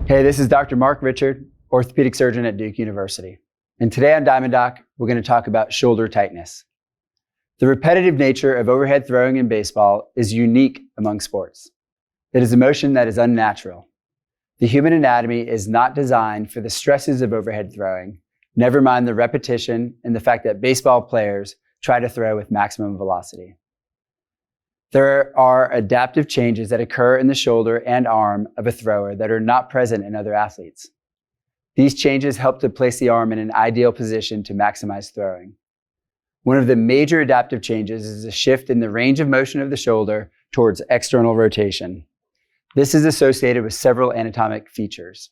Hey, this is Dr. Mark Richard, orthopedic surgeon at Duke University. And today on Diamond Doc, we're going to talk about shoulder tightness. The repetitive nature of overhead throwing in baseball is unique among sports. It is a motion that is unnatural. The human anatomy is not designed for the stresses of overhead throwing, never mind the repetition and the fact that baseball players try to throw with maximum velocity. There are adaptive changes that occur in the shoulder and arm of a thrower that are not present in other athletes. These changes help to place the arm in an ideal position to maximize throwing. One of the major adaptive changes is a shift in the range of motion of the shoulder towards external rotation. This is associated with several anatomic features.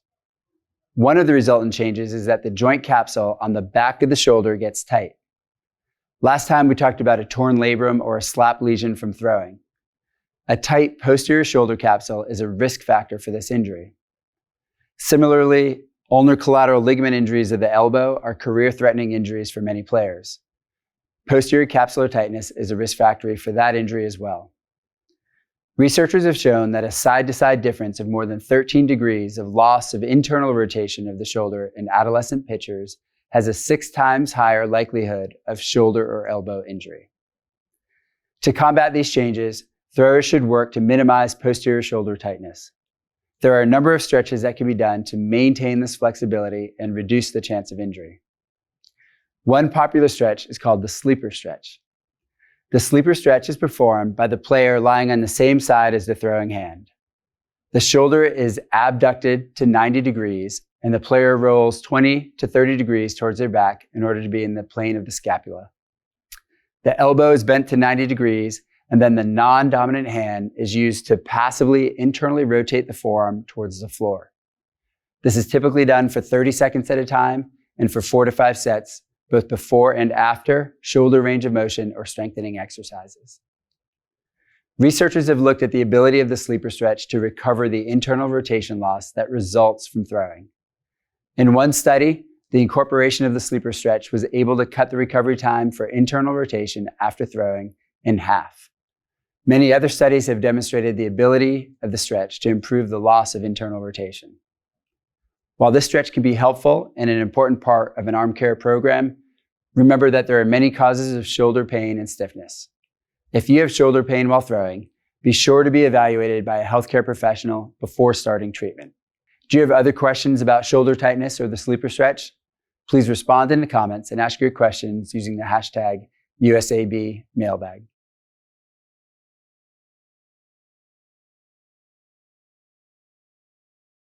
One of the resultant changes is that the joint capsule on the back of the shoulder gets tight. Last time we talked about a torn labrum or a slap lesion from throwing. A tight posterior shoulder capsule is a risk factor for this injury. Similarly, ulnar collateral ligament injuries of the elbow are career-threatening injuries for many players. Posterior capsular tightness is a risk factor for that injury as well. Researchers have shown that a side-to-side difference of more than 13 degrees of loss of internal rotation of the shoulder in adolescent pitchers has a 6 times higher likelihood of shoulder or elbow injury. To combat these changes, throwers should work to minimize posterior shoulder tightness. There are a number of stretches that can be done to maintain this flexibility and reduce the chance of injury. One popular stretch is called the sleeper stretch. The sleeper stretch is performed by the player lying on the same side as the throwing hand. The shoulder is abducted to 90 degrees and the player rolls 20 to 30 degrees towards their back in order to be in the plane of the scapula. The elbow is bent to 90 degrees, and then the non-dominant hand is used to passively internally rotate the forearm towards the floor. This is typically done for 30 seconds at a time and for 4 to 5 sets, both before and after shoulder range of motion or strengthening exercises. Researchers have looked at the ability of the sleeper stretch to recover the internal rotation loss that results from throwing. In one study, the incorporation of the sleeper stretch was able to cut the recovery time for internal rotation after throwing in half. Many other studies have demonstrated the ability of the stretch to improve the loss of internal rotation. While this stretch can be helpful and an important part of an arm care program, remember that there are many causes of shoulder pain and stiffness. If you have shoulder pain while throwing, be sure to be evaluated by a healthcare professional before starting treatment. Do you have other questions about shoulder tightness or the sleeper stretch? Please respond in the comments and ask your questions using the hashtag USAB mailbag.